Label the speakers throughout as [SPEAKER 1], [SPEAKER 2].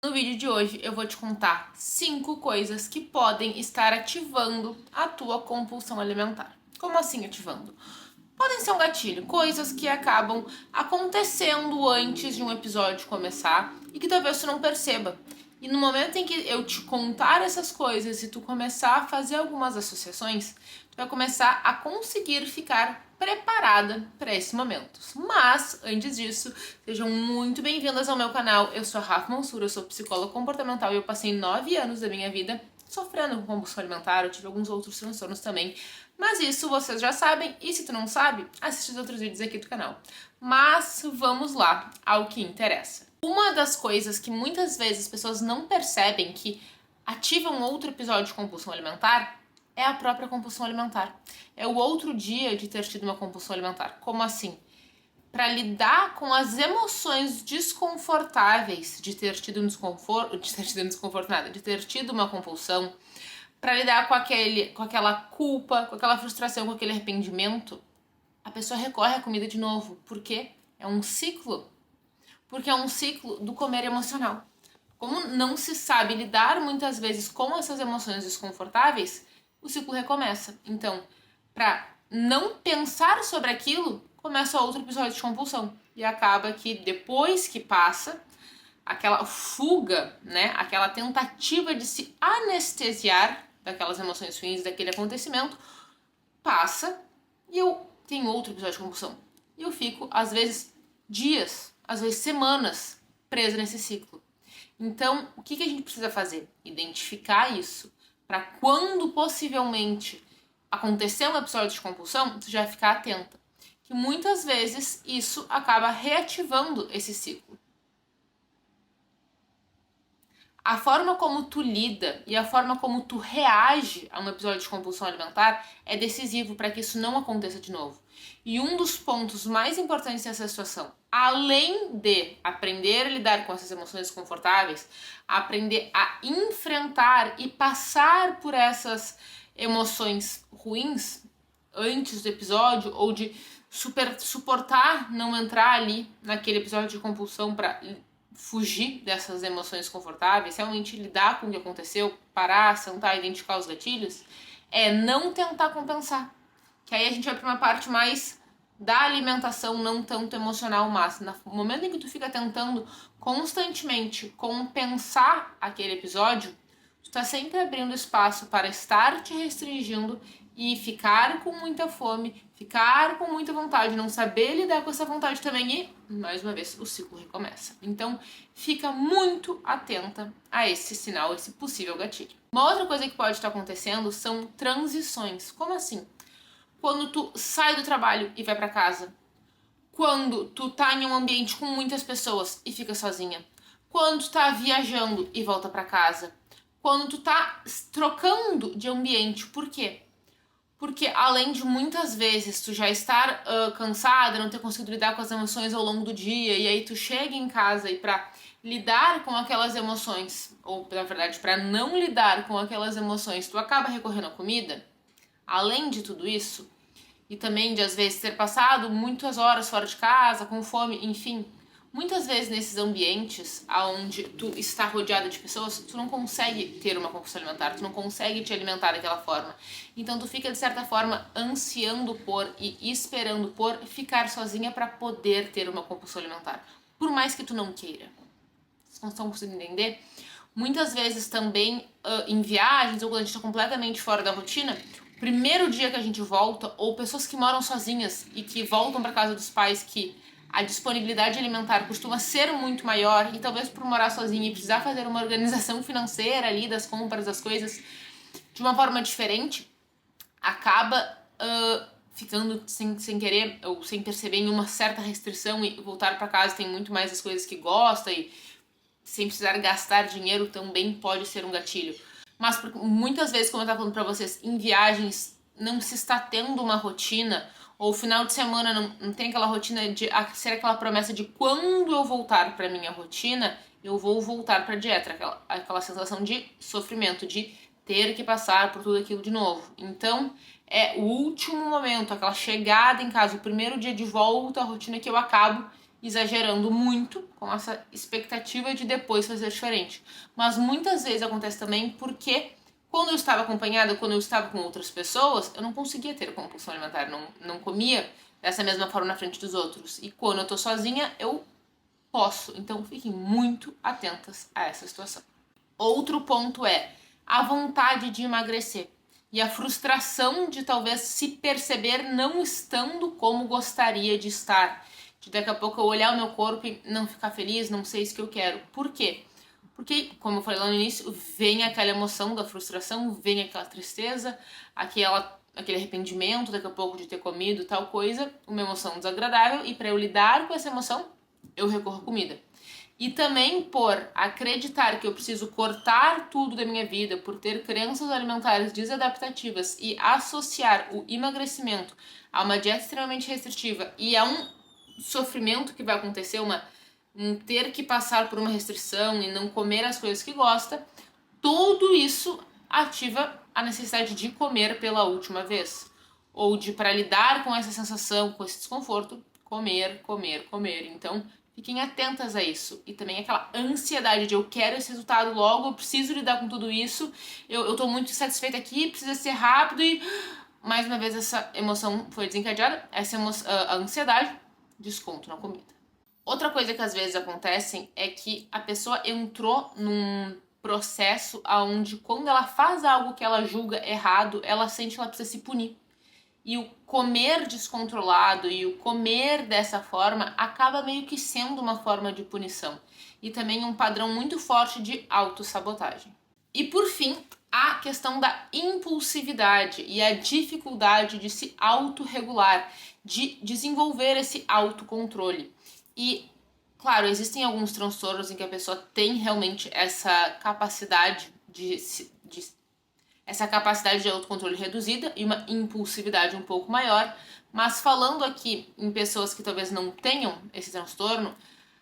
[SPEAKER 1] No vídeo de hoje eu vou te contar 5 coisas que podem estar ativando a tua compulsão alimentar. Como assim ativando? Podem ser um gatilho, coisas que acabam acontecendo antes de um episódio começar e que talvez tu não perceba. E no momento em que eu te contar essas coisas e tu começar a fazer algumas associações, tu vai começar a conseguir ficar preparada para esses momentos. Mas, antes disso, sejam muito bem-vindas ao meu canal. Eu sou a Rafa Mansur, eu sou psicóloga comportamental e eu passei 9 anos da minha vida sofrendo com compulsão alimentar. Eu tive alguns outros transtornos também, mas isso vocês já sabem, e se tu não sabe, assiste os outros vídeos aqui do canal. Mas vamos lá ao que interessa. Uma das coisas que muitas vezes as pessoas não percebem que ativam outro episódio de compulsão alimentar é a própria compulsão alimentar. É o outro dia de ter tido uma compulsão alimentar. Como assim? Para lidar com as emoções desconfortáveis de ter tido um desconforto, de ter tido uma compulsão, para lidar com aquela culpa, com aquela frustração, com aquele arrependimento, a pessoa recorre à comida de novo. Por quê? É um ciclo. Porque é um ciclo do comer emocional. Como não se sabe lidar muitas vezes com essas emoções desconfortáveis, o ciclo recomeça. Então, para não pensar sobre aquilo, começa outro episódio de compulsão. E acaba que depois que passa, aquela fuga, né, aquela tentativa de se anestesiar daquelas emoções ruins, daquele acontecimento, passa e eu tenho outro episódio de compulsão. E eu fico, às vezes, dias, às vezes semanas, presa nesse ciclo. Então, o que a gente precisa fazer? Identificar isso, para quando possivelmente acontecer um episódio de compulsão, tu já ficar atenta. Que muitas vezes isso acaba reativando esse ciclo. A forma como tu lida e a forma como tu reage a um episódio de compulsão alimentar é decisivo para que isso não aconteça de novo. E um dos pontos mais importantes dessa situação, além de aprender a lidar com essas emoções desconfortáveis, aprender a enfrentar e passar por essas emoções ruins antes do episódio, ou de suportar não entrar ali naquele episódio de compulsão para fugir dessas emoções confortáveis, realmente lidar com o que aconteceu, parar, sentar, identificar os gatilhos, é não tentar compensar. Que aí a gente vai para uma parte mais da alimentação, não tanto emocional, mas no momento em que tu fica tentando constantemente compensar aquele episódio, tu tá sempre abrindo espaço para estar te restringindo e ficar com muita fome, ficar com muita vontade, não saber lidar com essa vontade também e, mais uma vez, o ciclo recomeça. Então, fica muito atenta a esse sinal, esse possível gatilho. Uma outra coisa que pode estar acontecendo são transições. Como assim? Quando tu sai do trabalho e vai para casa. Quando tu tá em um ambiente com muitas pessoas e fica sozinha. Quando tu tá viajando e volta para casa. Quando tu tá trocando de ambiente. Por quê? Porque além de muitas vezes tu já estar cansada, não ter conseguido lidar com as emoções ao longo do dia, e aí tu chega em casa e pra lidar com aquelas emoções, ou na verdade pra não lidar com aquelas emoções, tu acaba recorrendo à comida. Além de tudo isso, e também de às vezes ter passado muitas horas fora de casa, com fome, enfim, muitas vezes nesses ambientes onde tu está rodeada de pessoas, tu não consegue ter uma compulsão alimentar, tu não consegue te alimentar daquela forma. Então tu fica de certa forma ansiando por e esperando por ficar sozinha para poder ter uma compulsão alimentar, por mais que tu não queira. Vocês não estão conseguindo entender? Muitas vezes também em viagens ou quando a gente está completamente fora da rotina, primeiro dia que a gente volta, ou pessoas que moram sozinhas e que voltam para casa dos pais, que a disponibilidade alimentar costuma ser muito maior, e talvez por morar sozinha e precisar fazer uma organização financeira ali das compras, das coisas, de uma forma diferente, acaba ficando sem querer ou sem perceber em uma certa restrição, e voltar para casa tem muito mais as coisas que gosta e sem precisar gastar dinheiro também pode ser um gatilho. Mas muitas vezes, como eu estava falando para vocês, em viagens não se está tendo uma rotina, ou final de semana não tem aquela rotina de ser aquela promessa de quando eu voltar para minha rotina, eu vou voltar para dieta, aquela sensação de sofrimento, de ter que passar por tudo aquilo de novo. Então, é o último momento, aquela chegada em casa, o primeiro dia de volta à rotina que eu acabo exagerando muito com essa expectativa de depois fazer diferente. Mas muitas vezes acontece também porque quando eu estava acompanhada, quando eu estava com outras pessoas, eu não conseguia ter compulsão alimentar, não comia dessa mesma forma na frente dos outros. E quando eu tô sozinha, eu posso. Então fiquem muito atentas a essa situação. Outro ponto é a vontade de emagrecer e a frustração de talvez se perceber não estando como gostaria de estar. De daqui a pouco eu olhar o meu corpo e não ficar feliz, não sei isso que eu quero. Por quê? Porque, como eu falei lá no início, vem aquela emoção da frustração, vem aquela tristeza, aquele arrependimento daqui a pouco de ter comido tal coisa, uma emoção desagradável, e para eu lidar com essa emoção, eu recorro à comida. E também por acreditar que eu preciso cortar tudo da minha vida, por ter crenças alimentares desadaptativas e associar o emagrecimento a uma dieta extremamente restritiva e a um sofrimento que vai acontecer, um ter que passar por uma restrição e não comer as coisas que gosta, tudo isso ativa a necessidade de comer pela última vez. Ou de, para lidar com essa sensação, com esse desconforto, comer, comer, comer. Então, fiquem atentas a isso. E também aquela ansiedade de eu quero esse resultado logo, eu preciso lidar com tudo isso, eu tô muito insatisfeita aqui, precisa ser rápido e... Mais uma vez essa emoção foi desencadeada, a ansiedade, desconto na comida. Outra coisa que às vezes acontece é que a pessoa entrou num processo onde quando ela faz algo que ela julga errado, ela sente que ela precisa se punir. E o comer descontrolado e o comer dessa forma acaba meio que sendo uma forma de punição. E também um padrão muito forte de autossabotagem. E por fim, a questão da impulsividade e a dificuldade de se autorregular, de desenvolver esse autocontrole. E, claro, existem alguns transtornos em que a pessoa tem realmente essa capacidade essa capacidade de autocontrole reduzida e uma impulsividade um pouco maior, mas falando aqui em pessoas que talvez não tenham esse transtorno,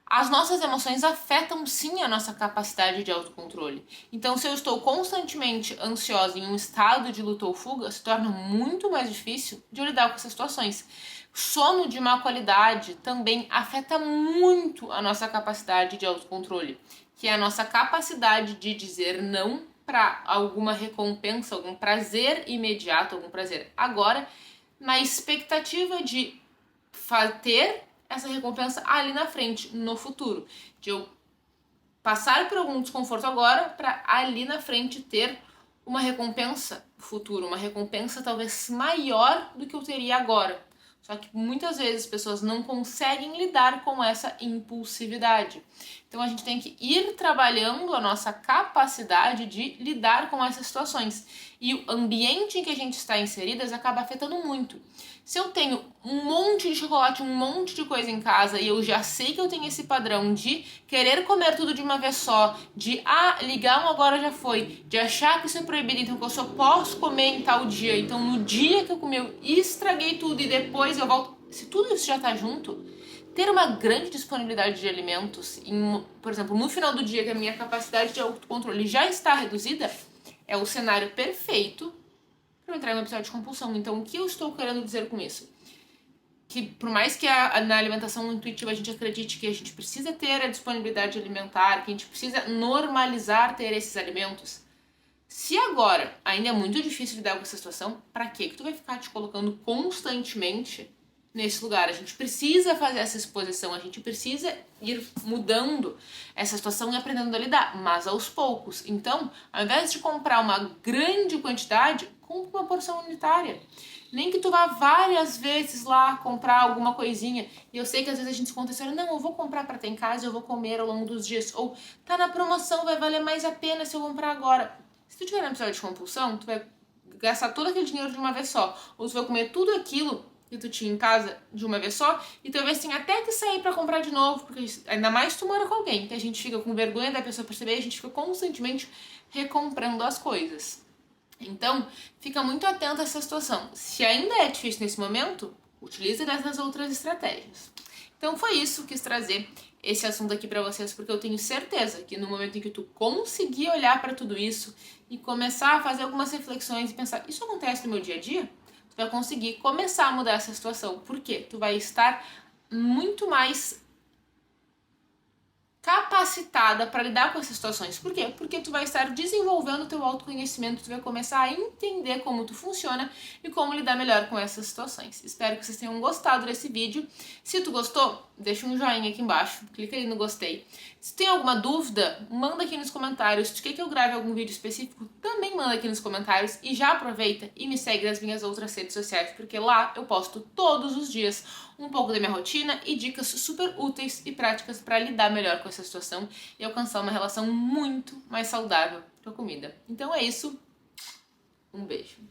[SPEAKER 1] as nossas emoções afetam sim a nossa capacidade de autocontrole. Então, se eu estou constantemente ansiosa em um estado de luta ou fuga, se torna muito mais difícil de eu lidar com essas situações. Sono de má qualidade também afeta muito a nossa capacidade de autocontrole, que é a nossa capacidade de dizer não para alguma recompensa, algum prazer imediato, algum prazer agora, na expectativa de ter essa recompensa ali na frente, no futuro. De eu passar por algum desconforto agora para ali na frente ter uma recompensa futura, uma recompensa talvez maior do que eu teria agora. Só que muitas vezes as pessoas não conseguem lidar com essa impulsividade. Então a gente tem que ir trabalhando a nossa capacidade de lidar com essas situações. E o ambiente em que a gente está inseridas acaba afetando muito. Se eu tenho um monte de chocolate, um monte de coisa em casa e eu já sei que eu tenho esse padrão de querer comer tudo de uma vez só, de ligar um agora já foi, de achar que isso é proibido, então que eu só posso comer em tal dia, então no dia que eu comi eu estraguei tudo e depois eu volto. Se tudo isso já tá junto, ter uma grande disponibilidade de alimentos, por exemplo, no final do dia que a minha capacidade de autocontrole já está reduzida, é o cenário perfeito para entrar em um episódio de compulsão. Então, o que eu estou querendo dizer com isso? Que por mais que na alimentação intuitiva a gente acredite que a gente precisa ter a disponibilidade alimentar, que a gente precisa normalizar ter esses alimentos, se agora ainda é muito difícil lidar com essa situação, para que tu vai ficar te colocando constantemente nesse lugar? A gente precisa fazer essa exposição, a gente precisa ir mudando essa situação e aprendendo a lidar, mas aos poucos. Então, ao invés de comprar uma grande quantidade, compra uma porção unitária. Nem que tu vá várias vezes lá comprar alguma coisinha. E eu sei que às vezes a gente se conta assim, não, eu vou comprar para ter em casa e eu vou comer ao longo dos dias. Ou tá na promoção, vai valer mais a pena se eu comprar agora. Se tu tiver um episódio de compulsão, tu vai gastar todo aquele dinheiro de uma vez só. Ou tu vai comer tudo aquilo que tu tinha em casa de uma vez só, e talvez tenha até que sair pra comprar de novo, porque ainda mais tu mora com alguém, que a gente fica com vergonha da pessoa perceber, a gente fica constantemente recomprando as coisas. Então, fica muito atento a essa situação. Se ainda é difícil nesse momento, utilize dessas outras estratégias. Então foi isso, quis trazer esse assunto aqui pra vocês, porque eu tenho certeza que no momento em que tu conseguir olhar pra tudo isso e começar a fazer algumas reflexões e pensar, isso acontece no meu dia a dia? Tu vai conseguir começar a mudar essa situação. Por quê? Tu vai estar muito mais capacitada para lidar com essas situações. Por quê? Porque tu vai estar desenvolvendo o teu autoconhecimento, tu vai começar a entender como tu funciona e como lidar melhor com essas situações. Espero que vocês tenham gostado desse vídeo. Se tu gostou, deixa um joinha aqui embaixo, clica ali no gostei. Se tem alguma dúvida, manda aqui nos comentários. Se tu quer que eu grave algum vídeo específico, também manda aqui nos comentários. E já aproveita e me segue nas minhas outras redes sociais, porque lá eu posto todos os dias um pouco da minha rotina e dicas super úteis e práticas para lidar melhor com essa situação e alcançar uma relação muito mais saudável com a comida. Então é isso, um beijo.